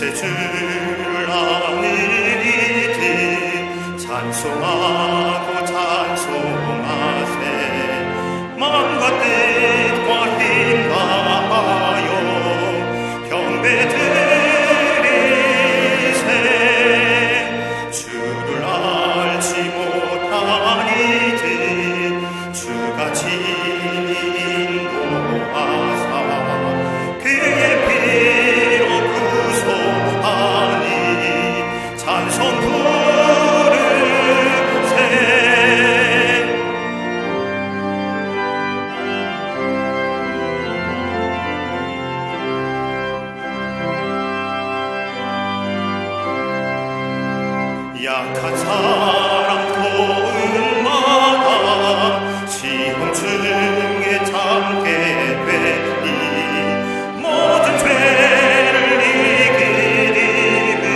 구세주를 아니니 찬송하고 찬송하세. 마음과 뜻과 힘 다하여 경배 드리세. 주를 알지 못하니지 주가 친히 인도하사 그의 피로 구속하니 찬송 부르세. 약한 사람 도움마다 시험 중에 참게 되니 모든 죄를 이기리니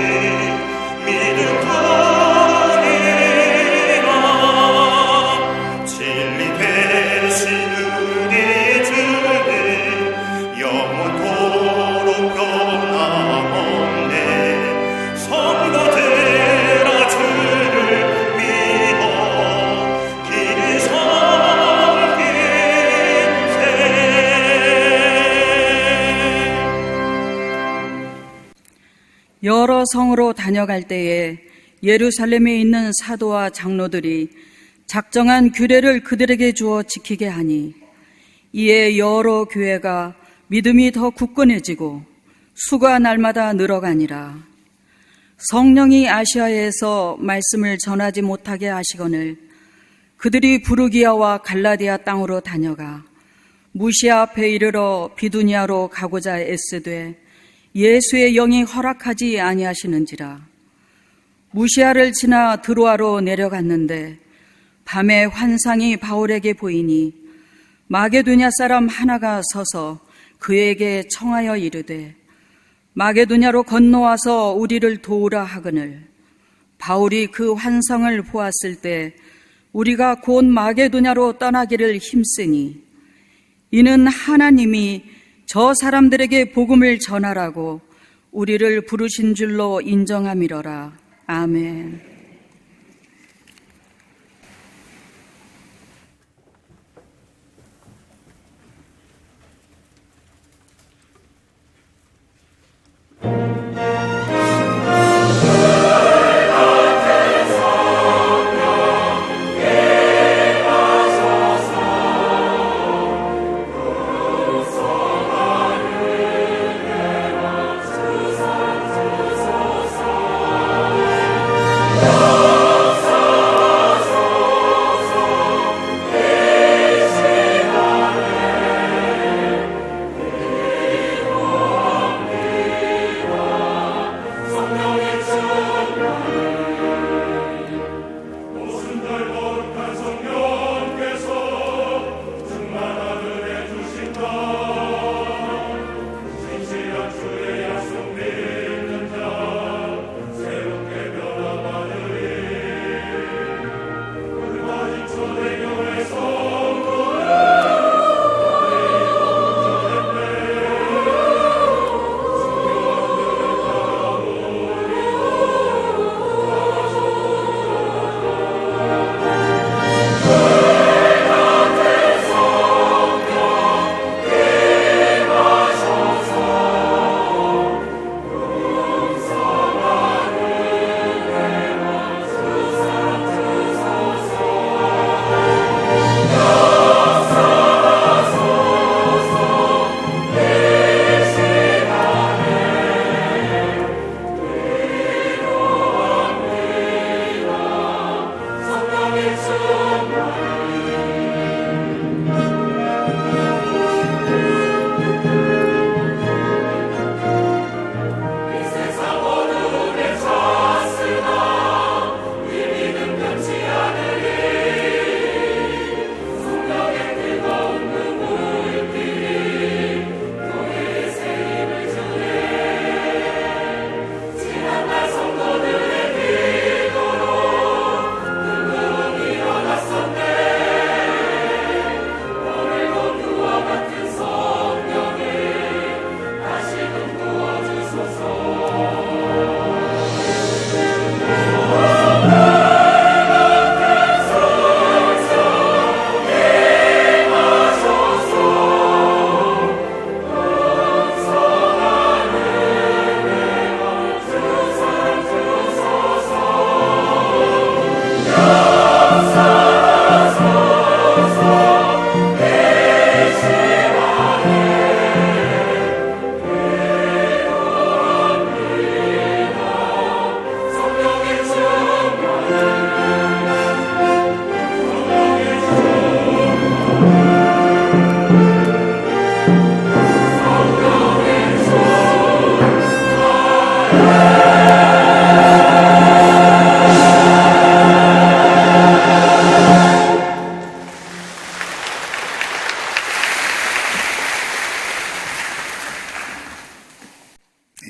믿음뿐이라. 진리 되신 우리 주는 영원토록 변함없네. 성도들아 주를 믿어 길을 섬기세. 여러 성으로 다녀갈 때에 예루살렘에 있는 사도와 장로들이 작정한 규례를 그들에게 주어 지키게 하니 이에 여러 교회가 믿음이 더 굳건해지고 수가 날마다 늘어가니라. 성령이 아시아에서 말씀을 전하지 못하게 하시거늘 그들이 부르기아와 갈라디아 땅으로 다녀가 무시아 앞에 이르러 비두니아로 가고자 애쓰되 예수의 영이 허락하지 아니하시는지라. 무시아를 지나 드로아로 내려갔는데 밤에 환상이 바울에게 보이니 마게도냐 사람 하나가 서서 그에게 청하여 이르되 마게도냐로 건너와서 우리를 도우라 하거늘 바울이 그 환상을 보았을 때 우리가 곧 마게도냐로 떠나기를 힘쓰니 이는 하나님이 저 사람들에게 복음을 전하라고 우리를 부르신 줄로 인정함이러라. 아멘.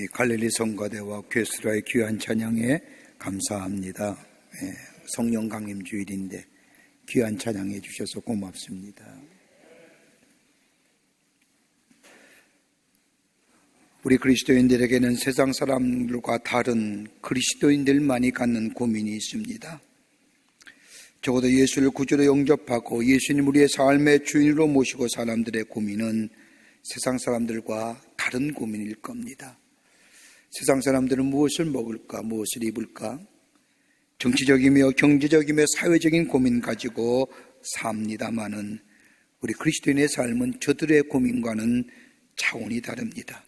우리 갈릴리 성가대와 괴스라의 귀한 찬양에 감사합니다. 성령 강림 주일인데 귀한 찬양해 주셔서 고맙습니다. 우리 그리스도인들에게는 세상 사람들과 다른 그리스도인들만이 갖는 고민이 있습니다. 적어도 예수를 구주로 영접하고 예수님 우리의 삶의 주인으로 모시고 사람들의 고민은 세상 사람들과 다른 고민일 겁니다. 세상 사람들은 무엇을 먹을까, 무엇을 입을까, 정치적이며 경제적이며 사회적인 고민 가지고 삽니다마는 우리 그리스도인의 삶은 저들의 고민과는 차원이 다릅니다.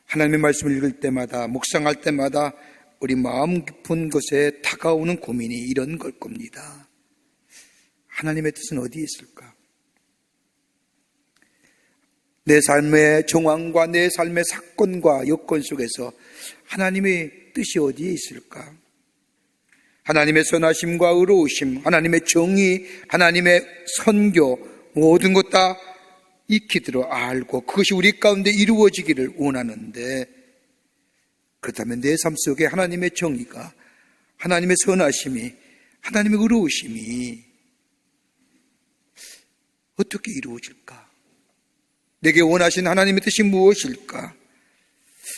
하나님의 말씀을 읽을 때마다, 묵상할 때마다 우리 마음 깊은 곳에 다가오는 고민이 이런 걸 겁니다. 하나님의 뜻은 어디에 있을까? 내 삶의 정황과 내 삶의 사건과 여건 속에서 하나님의 뜻이 어디에 있을까? 하나님의 선하심과 의로우심, 하나님의 정의, 하나님의 선교, 모든 것 다 익히도록 알고 그것이 우리 가운데 이루어지기를 원하는데, 그렇다면 내 삶 속에 하나님의 정의가, 하나님의 선하심이, 하나님의 의로우심이 어떻게 이루어질까? 내게 원하신 하나님의 뜻이 무엇일까?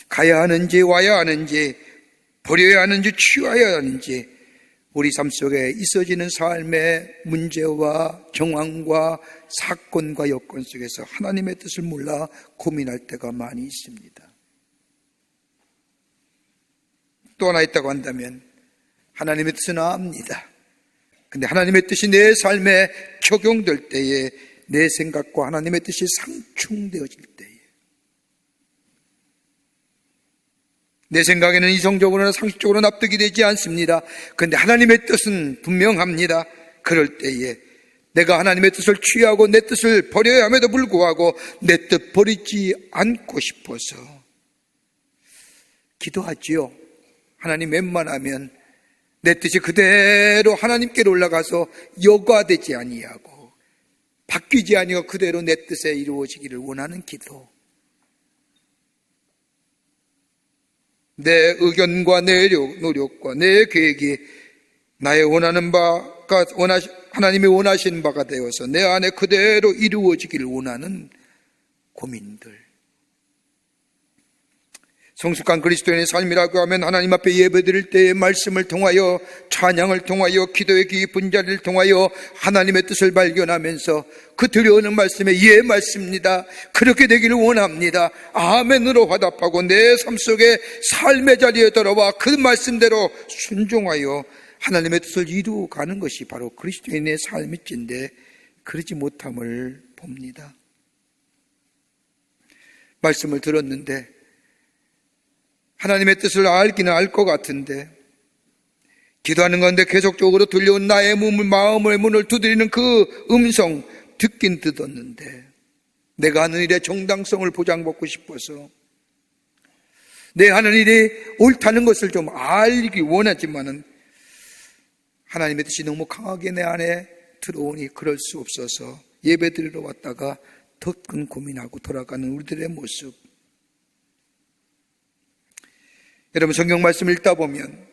가야 하는지 와야 하는지 버려야 하는지 취해야 하는지 우리 삶 속에 있어지는 삶의 문제와 정황과 사건과 여건 속에서 하나님의 뜻을 몰라 고민할 때가 많이 있습니다. 또 하나 있다고 한다면 하나님의 뜻은 압니다. 근데 하나님의 뜻이 내 삶에 적용될 때에 내 생각과 하나님의 뜻이 상충되어질 때에, 내 생각에는 이성적으로나 상식적으로 납득이 되지 않습니다. 그런데 하나님의 뜻은 분명합니다. 그럴 때에 내가 하나님의 뜻을 취하고 내 뜻을 버려야 함에도 불구하고 내 뜻 버리지 않고 싶어서 기도하지요. 하나님, 웬만하면 내 뜻이 그대로 하나님께로 올라가서 여과되지 아니하고 바뀌지 아니하고 그대로 내 뜻에 이루어지기를 원하는 기도. 내 의견과 내 노력과 내 계획이 나의 원하는 바가 하나님이 원하시는 바가 되어서 내 안에 그대로 이루어지기를 원하는 고민들. 성숙한 그리스도인의 삶이라고 하면 하나님 앞에 예배드릴 때의 말씀을 통하여, 찬양을 통하여, 기도의 깊은 자리를 통하여 하나님의 뜻을 발견하면서 그 들려오는 말씀에 예, 맞습니다, 그렇게 되기를 원합니다, 아멘으로 화답하고 내 삶 속에 삶의 자리에 돌아와 그 말씀대로 순종하여 하나님의 뜻을 이루어가는 것이 바로 그리스도인의 삶일진데 그러지 못함을 봅니다. 말씀을 들었는데 하나님의 뜻을 알기는 알 것 같은데, 기도하는 건데 계속적으로 들려온 나의 마음의 문을 두드리는 그 음성 듣긴 듣었는데 내가 하는 일의 정당성을 보장받고 싶어서 내 하는 일이 옳다는 것을 좀 알기 원하지만은 하나님의 뜻이 너무 강하게 내 안에 들어오니 그럴 수 없어서 예배 드리러 왔다가 더 큰 고민하고 돌아가는 우리들의 모습. 여러분, 성경 말씀 읽다 보면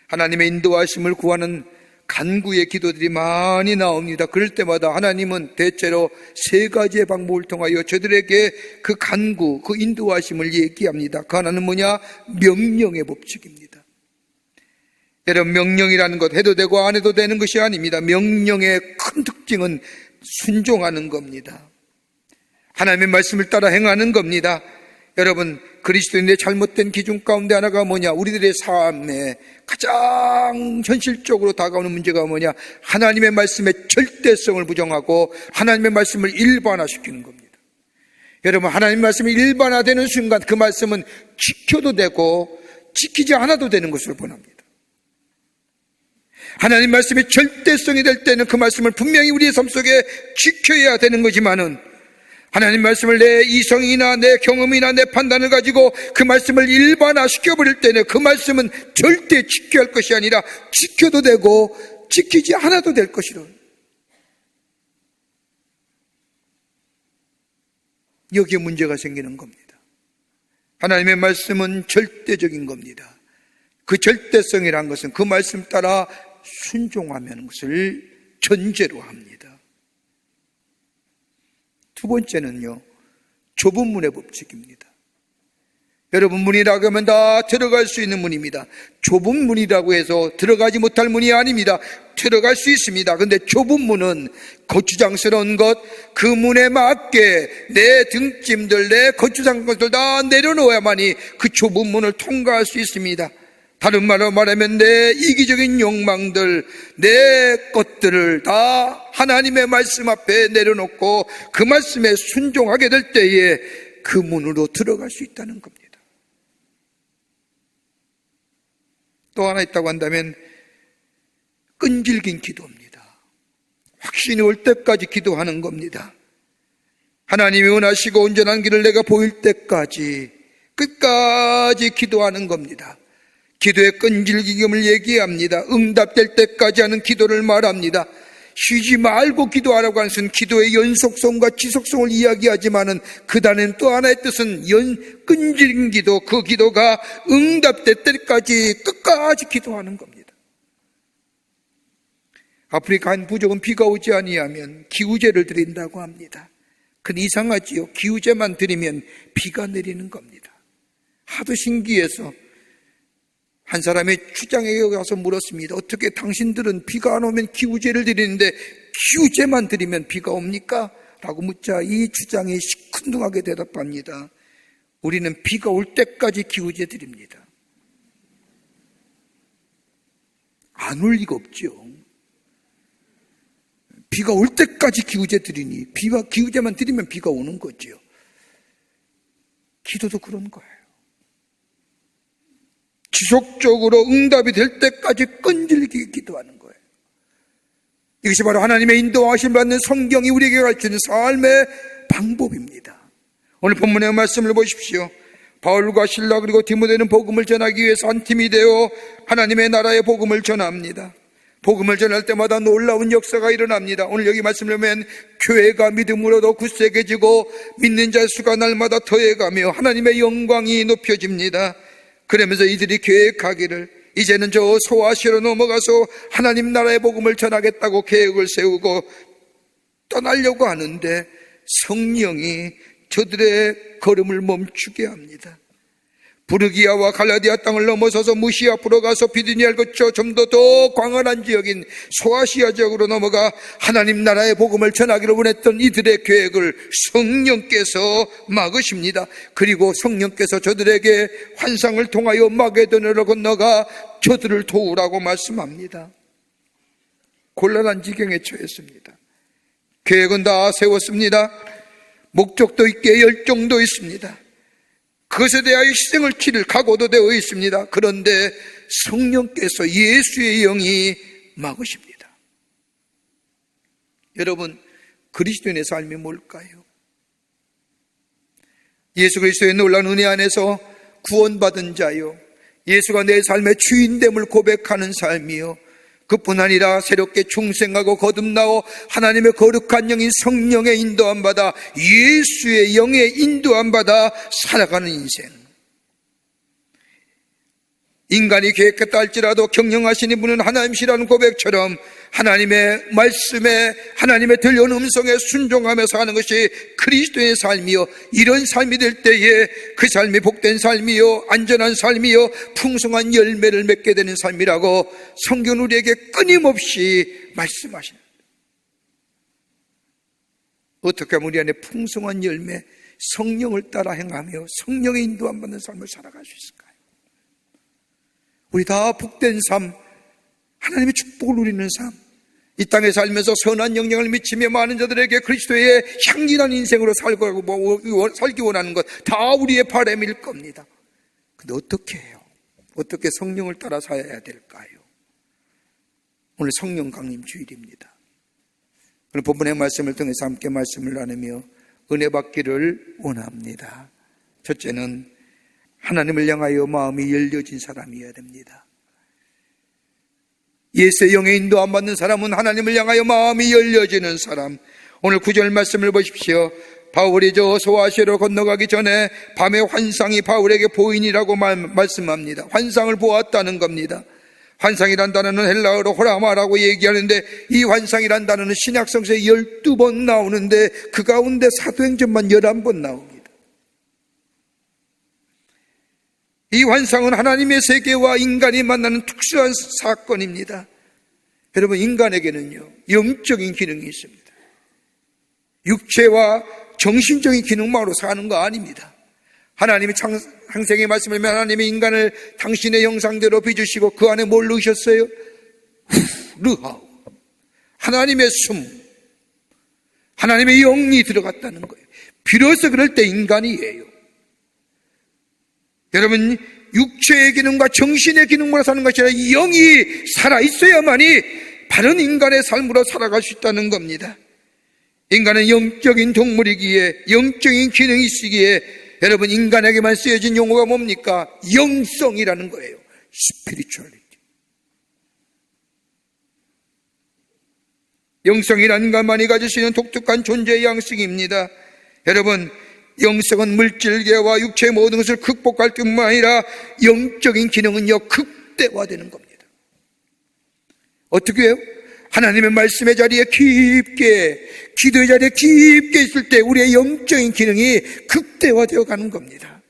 하나님의 인도하심을 구하는 간구의 기도들이 많이 나옵니다. 그럴 때마다 하나님은 대체로 세 가지의 방법을 통하여 저들에게 그 간구, 그 인도하심을 얘기합니다. 그 하나는 뭐냐? 명령의 법칙입니다. 여러분, 명령이라는 것 해도 되고 안 해도 되는 것이 아닙니다. 명령의 큰 특징은 순종하는 겁니다. 하나님의 말씀을 따라 행하는 겁니다. 여러분, 그리스도인의 잘못된 기준 가운데 하나가 뭐냐? 우리들의 삶에 가장 현실적으로 다가오는 문제가 뭐냐? 하나님의 말씀의 절대성을 부정하고 하나님의 말씀을 일반화시키는 겁니다. 여러분, 하나님의 말씀이 일반화되는 순간 그 말씀은 지켜도 되고 지키지 않아도 되는 것을 원합니다. 하나님 말씀의 절대성이 될 때는 그 말씀을 분명히 우리의 삶 속에 지켜야 되는 거지만은, 하나님 말씀을 내 이성이나 내 경험이나 내 판단을 가지고 그 말씀을 일반화시켜버릴 때는 그 말씀은 절대 지켜야 할 것이 아니라 지켜도 되고 지키지 않아도 될 것이로, 여기에 문제가 생기는 겁니다. 하나님의 말씀은 절대적인 겁니다. 그 절대성이란 것은 그 말씀 따라 순종하는 것을 전제로 합니다. 두 번째는요, 좁은 문의 법칙입니다. 여러분, 문이라고 하면 다 들어갈 수 있는 문입니다. 좁은 문이라고 해서 들어가지 못할 문이 아닙니다. 들어갈 수 있습니다. 그런데 좁은 문은 거추장스러운 것, 그 문에 맞게 내 등짐들, 내 거추장스러운 것들 다 내려놓아야만이 그 좁은 문을 통과할 수 있습니다. 다른 말로 말하면 내 이기적인 욕망들, 내 것들을 다 하나님의 말씀 앞에 내려놓고 그 말씀에 순종하게 될 때에 그 문으로 들어갈 수 있다는 겁니다. 또 하나 있다고 한다면 끈질긴 기도입니다. 확신이 올 때까지 기도하는 겁니다. 하나님이 원하시고 온전한 길을 내가 보일 때까지 끝까지 기도하는 겁니다. 기도의 끈질김을 얘기합니다. 응답될 때까지 하는 기도를 말합니다. 쉬지 말고 기도하라고 하는 것은 기도의 연속성과 지속성을 이야기하지만은 그 단에는 또 하나의 뜻은 끈질긴 기도, 그 기도가 응답될 때까지 끝까지 기도하는 겁니다. 아프리카 한 부족은 비가 오지 아니하면 기우제를 드린다고 합니다. 근데 이상하지요. 기우제만 드리면 비가 내리는 겁니다. 하도 신기해서 한 사람이 추장에게 가서 물었습니다. 어떻게 당신들은 비가 안 오면 기우제를 드리는데 기우제만 드리면 비가 옵니까? 라고 묻자 이 추장이 시큰둥하게 대답합니다. 우리는 비가 올 때까지 기우제 드립니다. 안 올 리가 없죠. 비가 올 때까지 기우제 드리니 기우제만 드리면 비가 오는 거죠. 기도도 그런 거예요. 지속적으로 응답이 될 때까지 끈질기게 기도하는 거예요. 이것이 바로 하나님의 인도하심을 받는 성경이 우리에게 가르치는 삶의 방법입니다. 오늘 본문의 말씀을 보십시오. 바울과 실라 그리고 디모데는 복음을 전하기 위해서 한 팀이 되어 하나님의 나라의 복음을 전합니다. 복음을 전할 때마다 놀라운 역사가 일어납니다. 오늘 여기 말씀을 보면 교회가 믿음으로 더 굳세게지고 믿는 자 수가 날마다 더해가며 하나님의 영광이 높여집니다. 그러면서 이들이 계획하기를 이제는 저 소아시아로 넘어가서 하나님 나라의 복음을 전하겠다고 계획을 세우고 떠나려고 하는데 성령이 저들의 걸음을 멈추게 합니다. 부르기아와 갈라디아 땅을 넘어서서 무시아 앞으로 가서 비두니아를 거쳐 좀 더 광활한 지역인 소아시아 지역으로 넘어가 하나님 나라의 복음을 전하기를 원했던 이들의 계획을 성령께서 막으십니다. 그리고 성령께서 저들에게 환상을 통하여 마게도냐로 건너가 저들을 도우라고 말씀합니다. 곤란한 지경에 처했습니다. 계획은 다 세웠습니다. 목적도 있게 열정도 있습니다. 그것에 대하여 희생을 치를 각오도 되어 있습니다. 그런데 성령께서 예수의 영이 막으십니다. 여러분, 그리스도인의 삶이 뭘까요? 예수 그리스도의 놀라운 은혜 안에서 구원받은 자요, 예수가 내 삶의 주인됨을 고백하는 삶이요, 그뿐 아니라 새롭게 중생하고 거듭나고 하나님의 거룩한 영인 성령의 인도함 받아 예수의 영의 인도함 받아 살아가는 인생. 인간이 계획했다 할지라도 경영하신 이분은 하나님이시라는 고백처럼 하나님의 말씀에, 하나님의 들려오는 음성에 순종하면서 하는 것이 그리스도의 삶이요, 이런 삶이 될 때에 그 삶이 복된 삶이요, 안전한 삶이요, 풍성한 열매를 맺게 되는 삶이라고 성경은 우리에게 끊임없이 말씀하십니다. 어떻게 하면 우리 안에 풍성한 열매, 성령을 따라 행하며 성령의 인도함 받는 삶을 살아갈 수 있을까요? 우리 다 복된 삶, 하나님의 축복을 누리는 삶, 이 땅에 살면서 선한 영향을 미치며 많은 자들에게 그리스도의 향기난 인생으로 살기 원하는 것 다 우리의 바람일 겁니다. 근데 어떻게 해요? 어떻게 성령을 따라 살아야 될까요? 오늘 성령 강림 주일입니다. 오늘 본문의 말씀을 통해서 함께 말씀을 나누며 은혜 받기를 원합니다. 첫째는 하나님을 향하여 마음이 열려진 사람이어야 됩니다. 예수의 영의 인도 안 받는 사람은 하나님을 향하여 마음이 열려지는 사람. 오늘 9절 말씀을 보십시오. 바울이 저 소아시아로 건너가기 전에 밤에 환상이 바울에게 보이니라고 말씀합니다. 환상을 보았다는 겁니다. 환상이란 단어는 헬라어로 호라마라고 얘기하는데, 이 환상이란 단어는 신약성서에 12번 나오는데 그 가운데 사도행전만 11번 나옵니다. 이 환상은 하나님의 세계와 인간이 만나는 특수한 사건입니다. 여러분, 인간에게는요, 영적인 기능이 있습니다. 육체와 정신적인 기능만으로 사는 거 아닙니다. 하나님이 창세기 말씀을 하면 하나님이 인간을 당신의 형상대로 빚으시고 그 안에 뭘 넣으셨어요? 르하우, 하나님의 숨, 하나님의 영이 들어갔다는 거예요. 비로소 그럴 때 인간이에요. 여러분, 육체의 기능과 정신의 기능으로 사는 것이 아니라 영이 살아있어야만이 바른 인간의 삶으로 살아갈 수 있다는 겁니다. 인간은 영적인 동물이기에, 영적인 기능이 있기에, 여러분, 인간에게만 쓰여진 용어가 뭡니까? 영성이라는 거예요. 스피리추얼리티. 영성이란 인간만이 가질 수 있는 독특한 존재의 양식입니다. 여러분, 영성은 물질계와 육체의 모든 것을 극복할 뿐만 아니라 영적인 기능은요, 극대화되는 겁니다. 어떻게 해요? 하나님의 말씀의 자리에 깊게, 기도의 자리에 깊게 있을 때 우리의 영적인 기능이 극대화되어 가는 겁니다.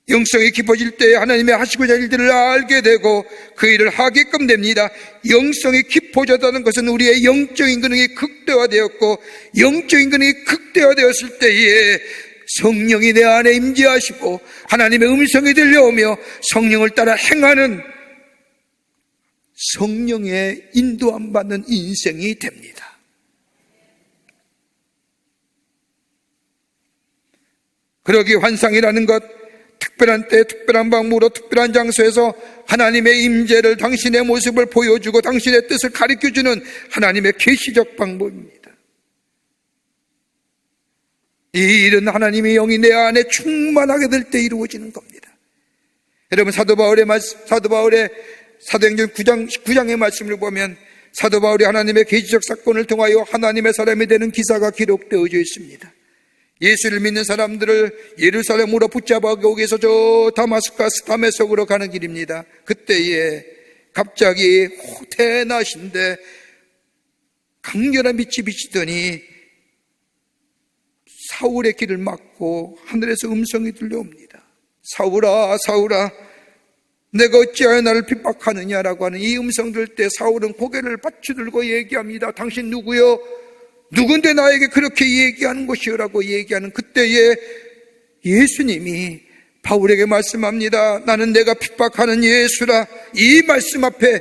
영성이 깊어질 때 하나님의 하시고자 할 일들을 알게 되고 그 일을 하게끔 됩니다. 영성이 깊어졌다는 것은 우리의 영적인 기능이 극대화되었고, 영적인 기능이 극대화되었을 때에 성령이 내 안에 임재하시고 하나님의 음성이 들려오며 성령을 따라 행하는, 성령의 인도함 받는 인생이 됩니다. 그러기 환상이라는 것, 특별한 때, 특별한 방법으로, 특별한 장소에서 하나님의 임재를, 당신의 모습을 보여주고 당신의 뜻을 가르쳐주는 하나님의 계시적 방법입니다. 이 일은 하나님의 영이 내 안에 충만하게 될 때 이루어지는 겁니다. 여러분, 사도 바울의 사도행전 9장의 말씀을 보면 사도 바울이 하나님의 계시적 사건을 통하여 하나님의 사람이 되는 기사가 기록되어져 있습니다. 예수를 믿는 사람들을 예루살렘으로 붙잡아 오기 위해서 저 다마스커스 다메섹으로 가는 길입니다. 그때에 갑자기 대낮인데 강렬한 빛이 비치더니 사울의 길을 막고 하늘에서 음성이 들려옵니다. 사울아, 사울아, 내가 어찌하여 나를 핍박하느냐라고 하는 이 음성 들을 때 사울은 고개를 받쳐들고 얘기합니다. 당신 누구요? 누군데 나에게 그렇게 얘기하는 것이라고 얘기하는 그때에 예수님이 바울에게 말씀합니다. 나는 내가 핍박하는 예수라. 이 말씀 앞에,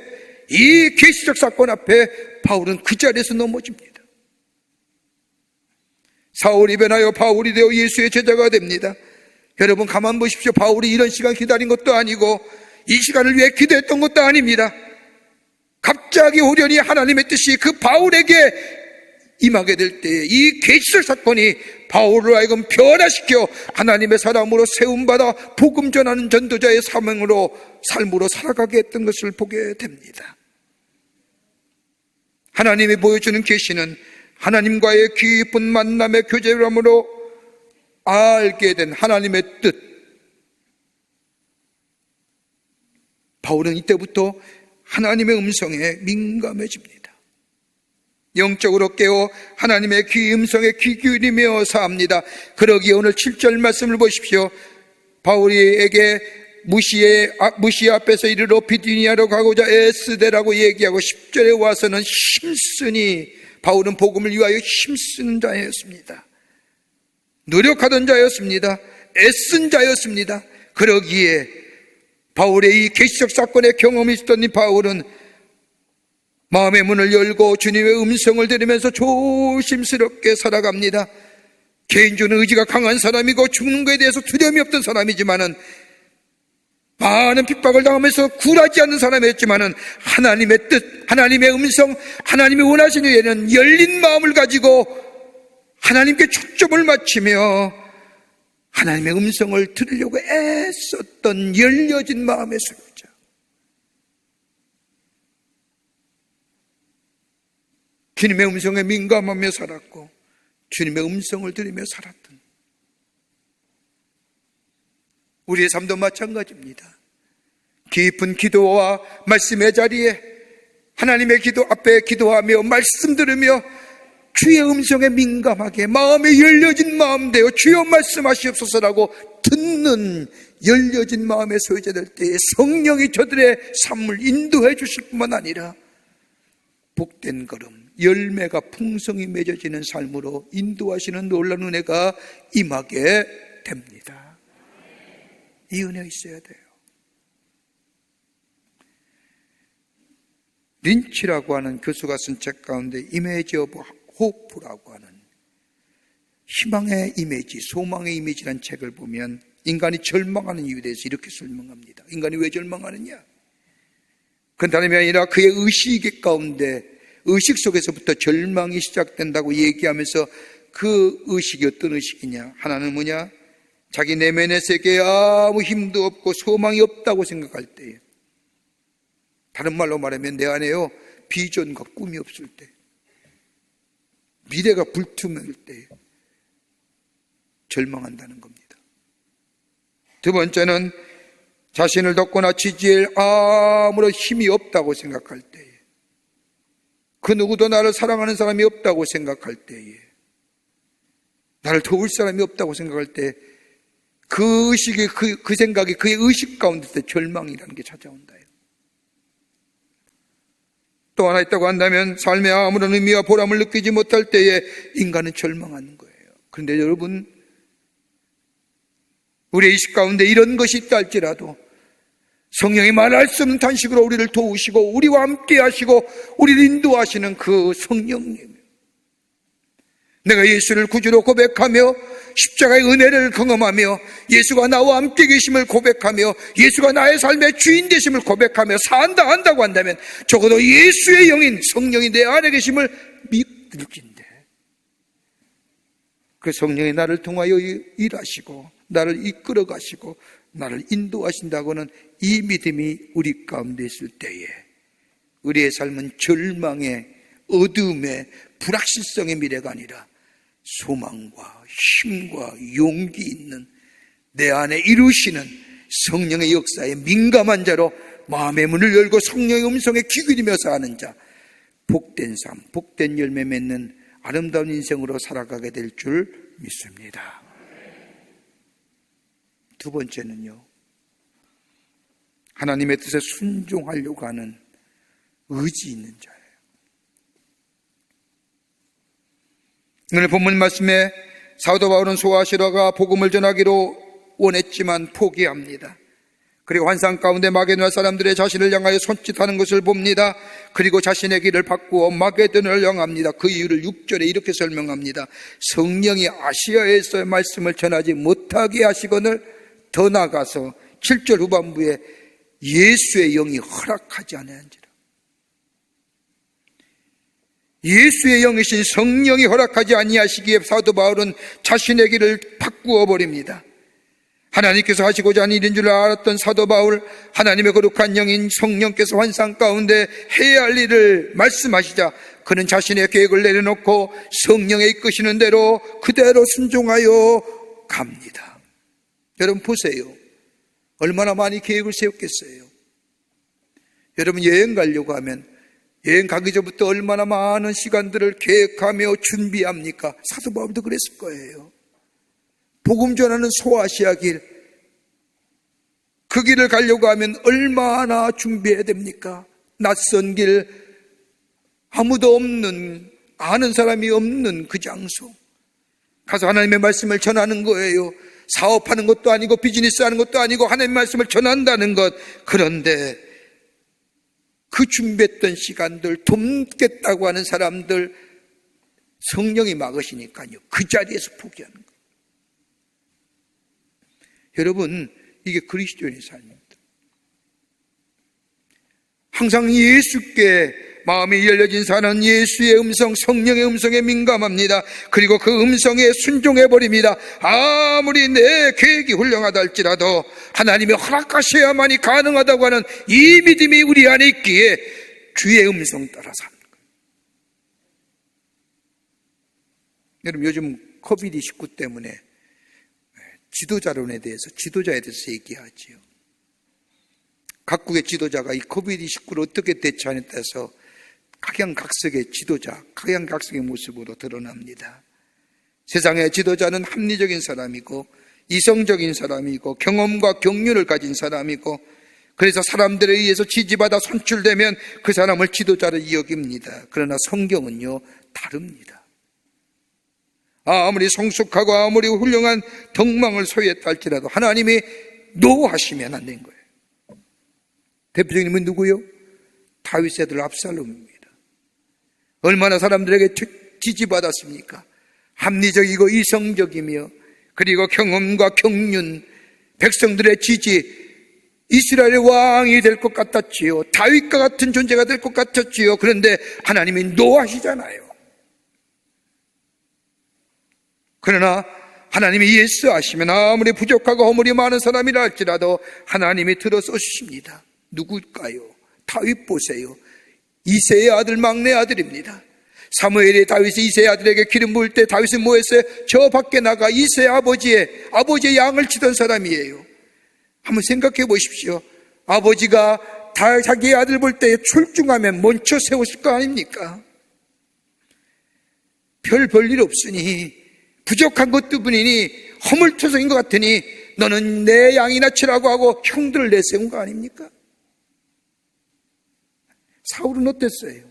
이 계시적 사건 앞에 바울은 그 자리에서 넘어집니다. 사울이 변하여 바울이 되어 예수의 제자가 됩니다. 여러분, 가만 보십시오. 바울이 이런 시간 기다린 것도 아니고 이 시간을 위해 기도했던 것도 아닙니다. 갑자기 호련히 하나님의 뜻이 그 바울에게 임하게 될 때에 이 계시적 사건이 바울을 하여금 변화시켜 하나님의 사람으로 세움받아 복음 전하는 전도자의 삶으로 살아가게 했던 것을 보게 됩니다. 하나님이 보여주는 계시는 하나님과의 깊은 만남의 교제함으로 알게 된 하나님의 뜻. 바울은 이때부터 하나님의 음성에 민감해집니다. 영적으로 깨어 하나님의 귀 음성에 귀 기울이며 삽니다. 그러기에 오늘 7절 말씀을 보십시오. 바울에게 무시아 앞에서 이르러 비두니아로 가고자 애쓰되라고 얘기하고 10절에 와서는 힘쓰니, 바울은 복음을 위하여 힘쓰는 자였습니다. 노력하던 자였습니다. 애쓴 자였습니다. 그러기에 바울의 이 계시적 사건의 경험이 있었던 이 바울은 마음의 문을 열고 주님의 음성을 들으면서 조심스럽게 살아갑니다. 개인적인 의지가 강한 사람이고 죽는 것에 대해서 두려움이 없던 사람이지만은, 많은 핍박을 당하면서 굴하지 않는 사람이었지만은 하나님의 뜻, 하나님의 음성, 하나님이 원하시는 일에는 열린 마음을 가지고 하나님께 초점을 맞추며 하나님의 음성을 들으려고 애썼던 열려진 마음의 소유자. 주님의 음성에 민감하며 살았고 주님의 음성을 들으며 살았던 우리의 삶도 마찬가지입니다. 깊은 기도와 말씀의 자리에 하나님의 기도 앞에 기도하며 말씀 들으며 주의 음성에 민감하게 마음이 열려진 마음 되어 주여 말씀하시옵소서라고 듣는 열려진 마음의 소유자될 때에 성령이 저들의 삶을 인도해 주실 뿐만 아니라 복된 걸음, 열매가 풍성히 맺어지는 삶으로 인도하시는 놀라운 은혜가 임하게 됩니다. 이 은혜가 있어야 돼요. 린치라고 하는 교수가 쓴 책 가운데 이미지 오브 호프라고 하는 희망의 이미지, 소망의 이미지라는 책을 보면 인간이 절망하는 이유에 대해서 이렇게 설명합니다. 인간이 왜 절망하느냐? 그건 다름이 아니라 그의 의식 가운데, 의식 속에서부터 절망이 시작된다고 얘기하면서 그 의식이 어떤 의식이냐? 하나는 뭐냐? 자기 내면의 세계에 아무 힘도 없고 소망이 없다고 생각할 때에, 다른 말로 말하면 내 안에요 비전과 꿈이 없을 때, 미래가 불투명할 때 절망한다는 겁니다. 두 번째는 자신을 돕거나 지지할 아무런 힘이 없다고 생각할 때에, 그 누구도 나를 사랑하는 사람이 없다고 생각할 때에, 나를 도울 사람이 없다고 생각할 때 그 의식이 그 생각이 그의 의식 가운데 절망이라는 게 찾아온다. 또 하나 있다고 한다면 삶에 아무런 의미와 보람을 느끼지 못할 때에 인간은 절망하는 거예요. 그런데 여러분, 우리의 의식 가운데 이런 것이 있다 할지라도 성령이 말할 수 없는 탄식으로 우리를 도우시고 우리와 함께 하시고 우리를 인도하시는 그 성령님, 내가 예수를 구주로 고백하며 십자가의 은혜를 경험하며 예수가 나와 함께 계심을 고백하며 예수가 나의 삶의 주인 되심을 고백하며 한다고 한다면 적어도 예수의 영인 성령이 내 안에 계심을 느낀대. 그 성령이 나를 통하여 일하시고 나를 이끌어 가시고 나를 인도하신다고는 이 믿음이 우리 가운데 있을 때에 우리의 삶은 절망의, 어두움의, 불확실성의 미래가 아니라 소망과 힘과 용기 있는 내 안에 이루시는 성령의 역사에 민감한 자로 마음의 문을 열고 성령의 음성에 귀 기울이며 사는 자, 복된 삶, 복된 열매 맺는 아름다운 인생으로 살아가게 될 줄 믿습니다. 두 번째는요, 하나님의 뜻에 순종하려고 하는 의지 있는 자예요. 오늘 본문 말씀에 사도 바울은 소아시라가 복음을 전하기로 원했지만 포기합니다. 그리고 환상 가운데 마게도나 사람들의 자신을 향하여 손짓하는 것을 봅니다. 그리고 자신의 길을 바꾸어 마게도나를 향합니다. 그 이유를 6절에 이렇게 설명합니다. 성령이 아시아에서의 말씀을 전하지 못하게 하시거늘 더 나아가서 7절 후반부에 예수의 영이 허락하지 않았는지라. 예수의 영이신 성령이 허락하지 아니하시기에 사도 바울은 자신의 길을 바꾸어 버립니다. 하나님께서 하시고자 하는 일인 줄 알았던 사도 바울, 하나님의 거룩한 영인 성령께서 환상 가운데 해야 할 일을 말씀하시자 그는 자신의 계획을 내려놓고 성령의 이끄시는 대로 그대로 순종하여 갑니다. 여러분 보세요. 얼마나 많이 계획을 세웠겠어요. 여러분 여행 가려고 하면 여행 가기 전부터 얼마나 많은 시간들을 계획하며 준비합니까? 사도 바울도 그랬을 거예요. 복음 전하는 소아시아 길, 그 길을 가려고 하면 얼마나 준비해야 됩니까? 낯선 길, 아무도 없는, 아는 사람이 없는 그 장소 가서 하나님의 말씀을 전하는 거예요. 사업하는 것도 아니고 비즈니스 하는 것도 아니고 하나님의 말씀을 전한다는 것. 그런데 그 준비했던 시간들, 돕겠다고 하는 사람들 성령이 막으시니까요, 그 자리에서 포기하는 거예요. 여러분, 이게 그리스도인의 삶입니다. 항상 예수께 마음이 열려진 사람은 예수의 음성, 성령의 음성에 민감합니다. 그리고 그 음성에 순종해버립니다. 아무리 내 계획이 훌륭하다 할지라도 하나님이 허락하셔야만이 가능하다고 하는 이 믿음이 우리 안에 있기에 주의 음성 따라 사는 거예요. 여러분, 요즘 코비드-19 때문에 지도자론에 대해서, 지도자에 대해서 얘기하지요. 각국의 지도자가 이 코비드-19를 어떻게 대처하느냐에 따라서 각양각색의 지도자, 각양각색의 모습으로 드러납니다. 세상의 지도자는 합리적인 사람이고 이성적인 사람이고 경험과 경륜을 가진 사람이고, 그래서 사람들에 의해서 지지받아 선출되면 그 사람을 지도자로 여깁니다. 그러나 성경은요, 다릅니다. 아무리 성숙하고 아무리 훌륭한 덕망을 소유했다 할지라도 하나님이 노하시면 안 되는 거예요. 대표적인 인물은 누구요? 다윗의 아들 압살롬입니다. 얼마나 사람들에게 지지받았습니까? 합리적이고 이성적이며, 그리고 경험과 경륜, 백성들의 지지, 이스라엘의 왕이 될 것 같았지요. 다윗과 같은 존재가 될 것 같았지요. 그런데 하나님이 노하시잖아요. 그러나 하나님이 예스하시면 아무리 부족하고 허물이 많은 사람이라 할지라도 하나님이 들어서 주십니다. 누굴까요? 다윗 보세요. 이새의 아들, 막내 아들입니다. 사무엘이 다윗이 이새의 아들에게 기름 부을 때 다윗은 뭐 했어요? 저 밖에 나가 이새의 아버지의 양을 치던 사람이에요. 한번 생각해 보십시오. 아버지가 자기의 아들 볼 때 출중하면 먼저 세웠을 거 아닙니까? 별 일 없으니, 부족한 것뿐이니, 허물투성인 것 같으니 너는 내 양이나 치라고 하고 형들을 내세운 거 아닙니까? 사울은 어땠어요?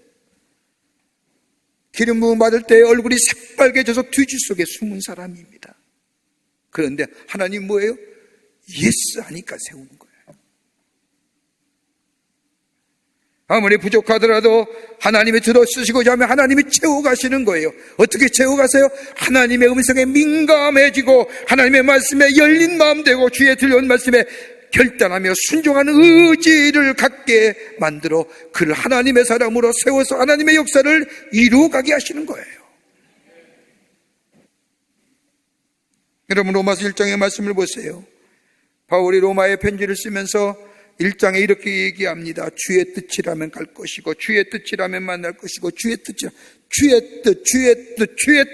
기름 부음 받을 때 얼굴이 새빨개져서 뒤지 속에 숨은 사람입니다. 그런데 하나님 뭐예요? 예스 하니까 세운 거예요. 아무리 부족하더라도 하나님이 들어쓰시고자 하면 하나님이 채워가시는 거예요. 어떻게 채워가세요? 하나님의 음성에 민감해지고 하나님의 말씀에 열린 마음 되고 주의 들려온 말씀에 결단하며 순종하는 의지를 갖게 만들어 그를 하나님의 사람으로 세워서 하나님의 역사를 이루어가게 하시는 거예요. 여러분, 로마서 1장의 말씀을 보세요. 바울이 로마의 편지를 쓰면서 1장에 이렇게 얘기합니다. 주의 뜻이라면 갈 것이고 주의 뜻이라면 만날 것이고 주의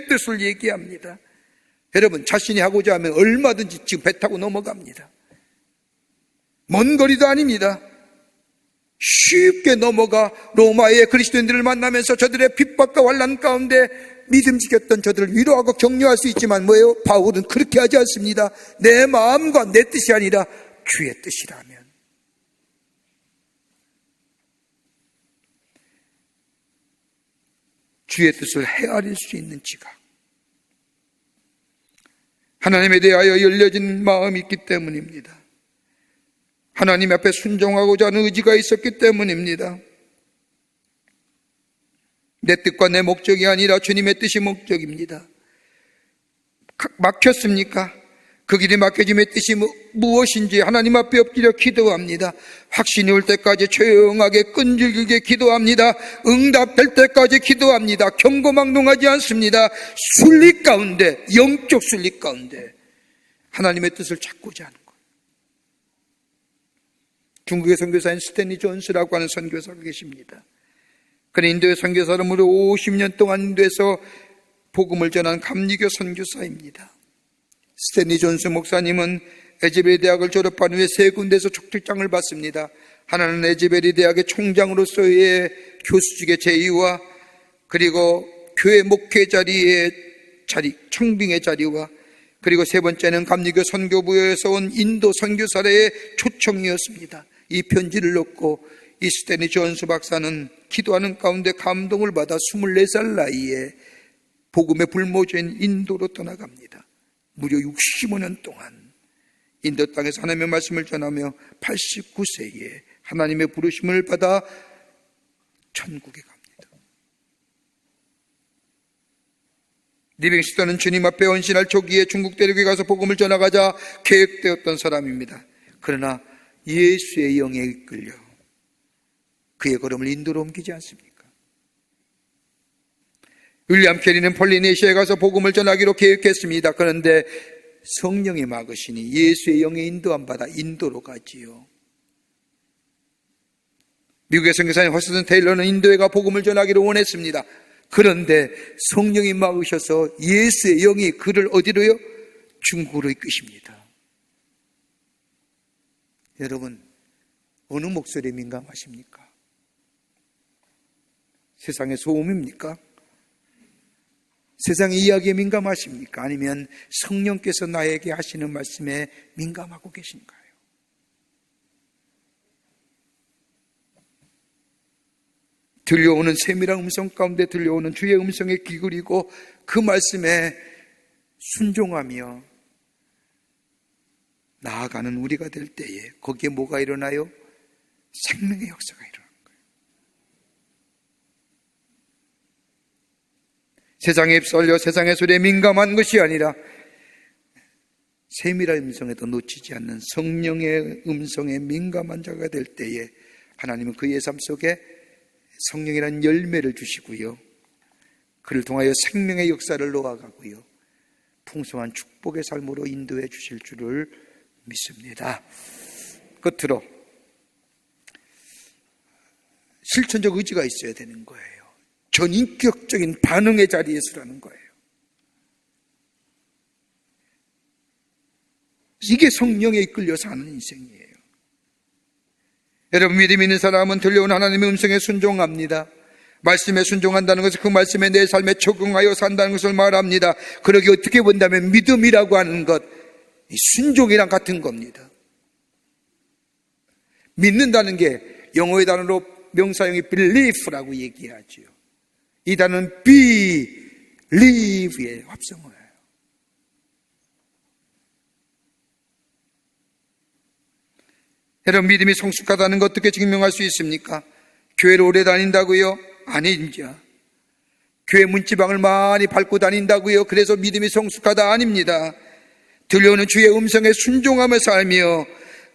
뜻을 얘기합니다. 여러분, 자신이 하고자 하면 얼마든지 지금 배 타고 넘어갑니다. 먼 거리도 아닙니다. 쉽게 넘어가 로마의 그리스도인들을 만나면서 저들의 핍박과 환난 가운데 믿음 지켰던 저들을 위로하고 격려할 수 있지만 뭐예요? 바울은 그렇게 하지 않습니다. 내 마음과 내 뜻이 아니라 주의 뜻이라면. 주의 뜻을 헤아릴 수 있는 지각, 하나님에 대하여 열려진 마음이 있기 때문입니다. 하나님 앞에 순종하고자 하는 의지가 있었기 때문입니다. 내 뜻과 내 목적이 아니라 주님의 뜻이 목적입니다. 막혔습니까? 그 길이 막혀짐의 뜻이 무엇인지 하나님 앞에 엎드려 기도합니다. 확신이 올 때까지 조용하게 끈질기게 기도합니다. 응답될 때까지 기도합니다. 경고망동하지 않습니다. 순리 가운데, 영적 순리 가운데 하나님의 뜻을 찾고자 하는 것. 중국의 선교사인 스탠리 존스라고 하는 선교사가 계십니다. 그는 인도의 선교사로 무려 50년 동안 인도에서 복음을 전한 감리교 선교사입니다. 스탠리 존스 목사님은 에즈베리 대학을 졸업한 후에 세 군데에서 촉직장을 받습니다. 하나는 에즈베리 대학의 총장으로서의 교수직의 제의와, 그리고 교회 목회 자리의 자리, 청빙의 자리와, 그리고 세 번째는 감리교 선교부에서 온 인도 선교사의 초청이었습니다. 이 편지를 넣고 이 스탠리 존스 박사는 기도하는 가운데 감동을 받아 24살 나이에 복음의 불모지인 인도로 떠나갑니다. 무려 65년 동안 인도 땅에서 하나님의 말씀을 전하며 89세에 하나님의 부르심을 받아 천국에 갑니다. 리빙스턴은 주님 앞에 헌신할 초기에 중국 대륙에 가서 복음을 전하가자 계획되었던 사람입니다. 그러나 예수의 영에 이끌려 그의 걸음을 인도로 옮기지 않습니까? 윌리엄 캐리는 폴리네시아에 가서 복음을 전하기로 계획했습니다. 그런데 성령이 막으시니 예수의 영에 인도함 받아 인도로 가지요. 미국의 선교사인 허스든 테일러는 인도에 가 복음을 전하기를 원했습니다. 그런데 성령이 막으셔서 예수의 영이 그를 어디로요? 중국으로 이끄십니다. 여러분, 어느 목소리에 민감하십니까? 세상의 소음입니까? 세상의 이야기에 민감하십니까? 아니면 성령께서 나에게 하시는 말씀에 민감하고 계신가요? 들려오는 세밀한 음성 가운데 들려오는 주의 음성에 귀 기울이고 그 말씀에 순종하며 나아가는 우리가 될 때에 거기에 뭐가 일어나요? 생명의 역사가 일어나는 거예요. 세상에 휩쓸려 세상의 소리에 민감한 것이 아니라 세밀한 음성에도 놓치지 않는 성령의 음성에 민감한 자가 될 때에 하나님은 그의 삶 속에 성령이라는 열매를 주시고요, 그를 통하여 생명의 역사를 놓아가고요, 풍성한 축복의 삶으로 인도해 주실 줄을 믿습니다. 끝으로 실천적 의지가 있어야 되는 거예요. 전인격적인 반응의 자리에 서라는 거예요. 이게 성령에 이끌려 사는 인생이에요. 여러분, 믿음 있는 사람은 들려온 하나님의 음성에 순종합니다. 말씀에 순종한다는 것은 그 말씀에 내 삶에 적응하여 산다는 것을 말합니다. 그러기 어떻게 본다면 믿음이라고 하는 것, 순종이랑 같은 겁니다. 믿는다는 게 영어의 단어로 명사형이 believe라고 얘기하죠. 이 단어는 believe의 합성어예요. 여러분, 믿음이 성숙하다는 것 어떻게 증명할 수 있습니까? 교회를 오래 다닌다고요? 아닙니다. 교회 문지방을 많이 밟고 다닌다고요? 그래서 믿음이 성숙하다? 아닙니다. 들려오는 주의 음성에 순종하며 살며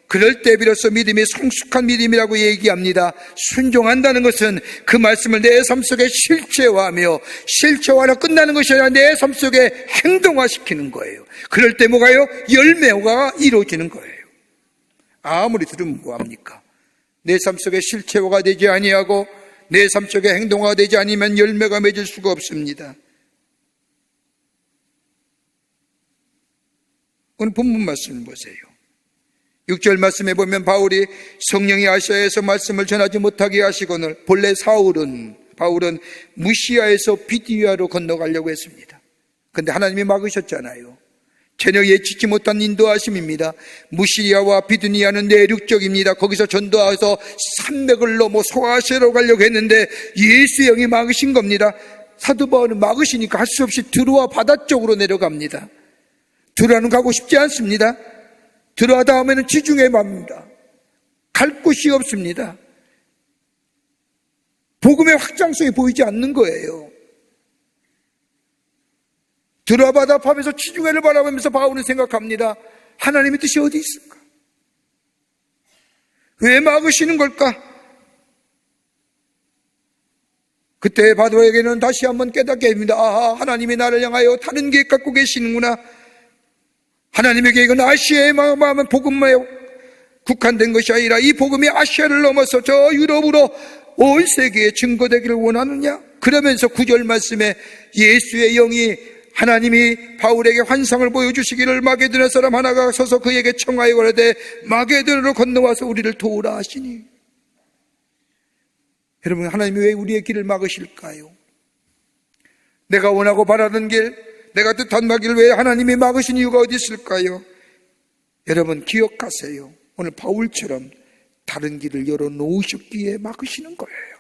그럴 때 비로소 믿음이 성숙한 믿음이라고 얘기합니다. 순종한다는 것은 그 말씀을 내 삶 속에 실체화하며, 실체화로 끝나는 것이 아니라 내 삶 속에 행동화시키는 거예요. 그럴 때 뭐가요? 열매가 이루어지는 거예요. 아무리 들으면 뭐합니까? 내 삶 속에 실체화가 되지 아니하고 내 삶 속에 행동화가 되지 않으면 열매가 맺을 수가 없습니다. 오늘 본문 말씀을 보세요. 6절 말씀에 보면 바울이 성령이 아시아에서 말씀을 전하지 못하게 하시거늘, 본래 바울은 무시아에서 비디아로 건너가려고 했습니다. 그런데 하나님이 막으셨잖아요. 전혀 예측치 못한 인도하심입니다. 무시리아와 비두니아는 내륙적입니다. 거기서 전도해서 산맥을 넘어 소아시아로 가려고 했는데 예수의 영이 막으신 겁니다. 사도 바울은 막으시니까 할 수 없이 드로아 바다 쪽으로 내려갑니다. 드로아는 가고 싶지 않습니다. 드로아 다음에는 지중해 맙니다. 갈 곳이 없습니다. 복음의 확장성이 보이지 않는 거예요. 드로아 바다 앞에서 지중해를 바라보면서 바울은 생각합니다. 하나님의 뜻이 어디 있을까? 왜 막으시는 걸까? 그때 바울에게는 다시 한번 깨닫게 됩니다. 아, 하나님이 나를 향하여 다른 계획 갖고 계시는구나. 하나님의 계획은 아시아에 마음은 복음에 국한된 것이 아니라 이 복음이 아시아를 넘어서 저 유럽으로 온 세계에 증거되기를 원하느냐? 그러면서 9절 말씀에 예수의 영이 하나님이 바울에게 환상을 보여주시기를 마게도냐 사람 하나가 서서 그에게 청하여 가로되 마게도냐로 건너와서 우리를 도우라 하시니. 여러분, 하나님이 왜 우리의 길을 막으실까요? 내가 원하고 바라는 길, 내가 뜻한 길을 왜 하나님이 막으신 이유가 어디 있을까요? 여러분, 기억하세요. 오늘 바울처럼 다른 길을 열어놓으셨기에 막으시는 거예요.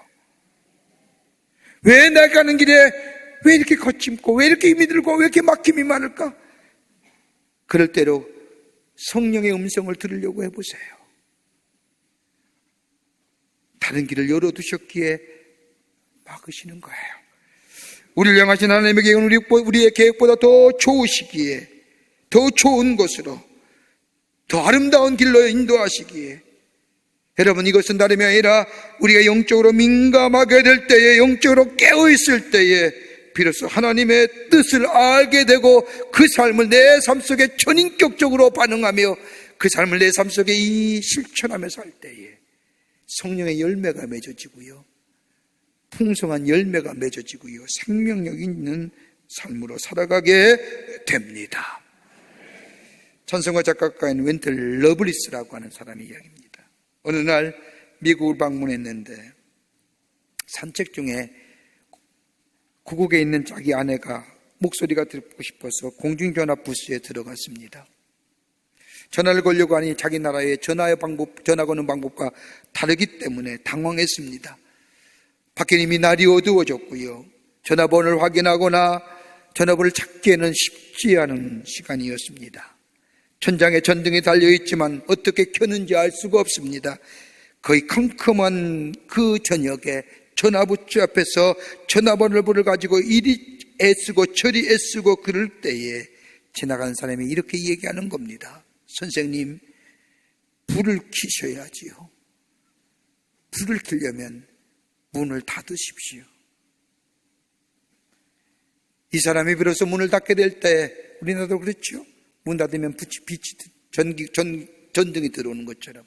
왜 내가 가는 길에 왜 이렇게 거침고, 왜 이렇게 힘이 들고, 왜 이렇게 막힘이 많을까? 그럴 때로 성령의 음성을 들으려고 해보세요. 다른 길을 열어두셨기에 막으시는 거예요. 우리를 향하신 하나님의 계획은 우리의 계획보다 더 좋으시기에, 더 좋은 곳으로, 더 아름다운 길로 인도하시기에, 여러분, 이것은 다름이 아니라 우리가 영적으로 민감하게 될 때에, 영적으로 깨어있을 때에 비로소 하나님의 뜻을 알게 되고 그 삶을 내 삶 속에 전인격적으로 반응하며 그 삶을 내 삶 속에 실천하며 살 때에 성령의 열매가 맺어지고요, 풍성한 열매가 맺어지고요, 생명력 있는 삶으로 살아가게 됩니다. 찬송가 작곡가인 웬틀 러블리스라고 하는 사람의 이야기입니다. 어느 날 미국을 방문했는데 산책 중에 고국에 있는 자기 아내가 목소리가 듣고 싶어서 공중전화 부스에 들어갔습니다. 전화를 걸려고 하니 자기 나라의 전화 거는 방법과 다르기 때문에 당황했습니다. 밖에 이미 날이 어두워졌고요, 전화번호를 확인하거나 전화번호를 찾기에는 쉽지 않은 시간이었습니다. 천장에 전등이 달려있지만 어떻게 켰는지 알 수가 없습니다. 거의 컴컴한 그 저녁에 전화부치 앞에서 전화번호를 가지고 이리 애쓰고 저리 애쓰고 그럴 때에 지나가는 사람이 이렇게 얘기하는 겁니다. 선생님, 불을 켜셔야지요. 불을 켜려면 문을 닫으십시오. 이 사람이 비로소 문을 닫게 될 때 우리나라도 그렇죠. 문 닫으면 전등이 들어오는 것처럼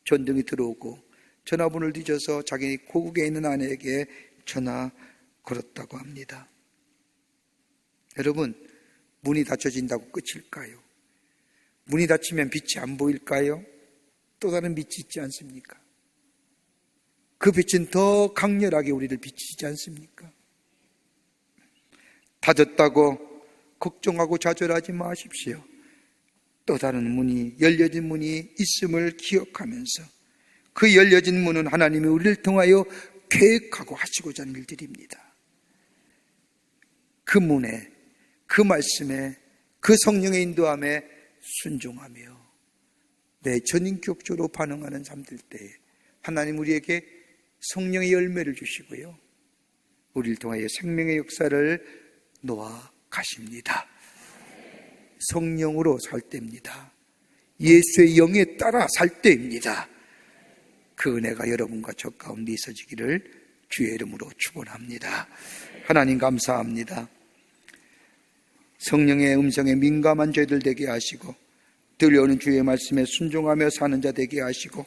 전등이 들어오고 전화번호를 뒤져서 자기 고국에 있는 아내에게 전화 걸었다고 합니다. 여러분, 문이 닫혀진다고 끝일까요? 문이 닫히면 빛이 안 보일까요? 또 다른 빛이 있지 않습니까? 그 빛은 더 강렬하게 우리를 비치지 않습니까? 닫았다고 걱정하고 좌절하지 마십시오. 또 다른 문이, 열려진 문이 있음을 기억하면서 그 열려진 문은 하나님이 우리를 통하여 계획하고 하시고자 하는 일들입니다. 그 문에, 그 말씀에, 그 성령의 인도함에 순종하며 내 전인격적으로 반응하는 삶들 때에 하나님 우리에게 성령의 열매를 주시고요, 우리를 통하여 생명의 역사를 놓아 가십니다. 성령으로 살 때입니다. 예수의 영에 따라 살 때입니다. 그 은혜가 여러분과 저 가운데 있어지기를 주의 이름으로 축원합니다. 하나님 감사합니다. 성령의 음성에 민감한 죄들 되게 하시고 들려오는 주의 말씀에 순종하며 사는 자 되게 하시고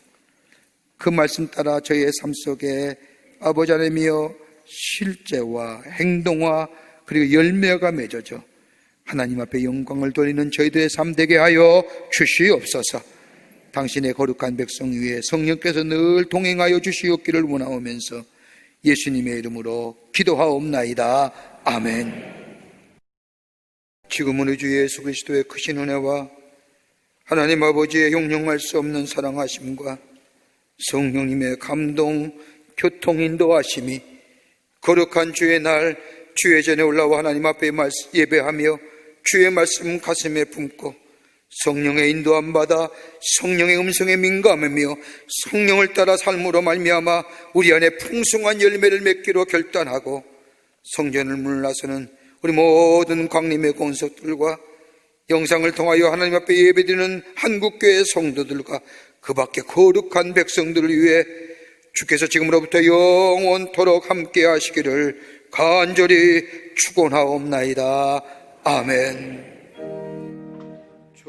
그 말씀 따라 저희의 삶 속에 아버지 하나님이여 실제와 행동과 그리고 열매가 맺어져 하나님 앞에 영광을 돌리는 저희들의 삶 되게 하여 주시옵소서. 당신의 거룩한 백성 위에 성령께서 늘 동행하여 주시옵기를 원하오면서 예수님의 이름으로 기도하옵나이다. 아멘. 지금은 우리 주 예수 그리스도의 크신 은혜와 하나님 아버지의 형용할 수 없는 사랑하심과 성령님의 감동, 교통, 인도하심이 거룩한 주의 날 주의 전에 올라와 하나님 앞에 예배하며 주의 말씀 가슴에 품고 성령의 인도함 받아 성령의 음성에 민감하며 성령을 따라 삶으로 말미암아 우리 안에 풍성한 열매를 맺기로 결단하고 성전을 문을 나서는 우리 모든 광림의 권속들과 영상을 통하여 하나님 앞에 예배드리는 한국교회 성도들과 그 밖에 거룩한 백성들을 위해 주께서 지금으로부터 영원토록 함께 하시기를 간절히 축원하옵나이다. 아멘. 조시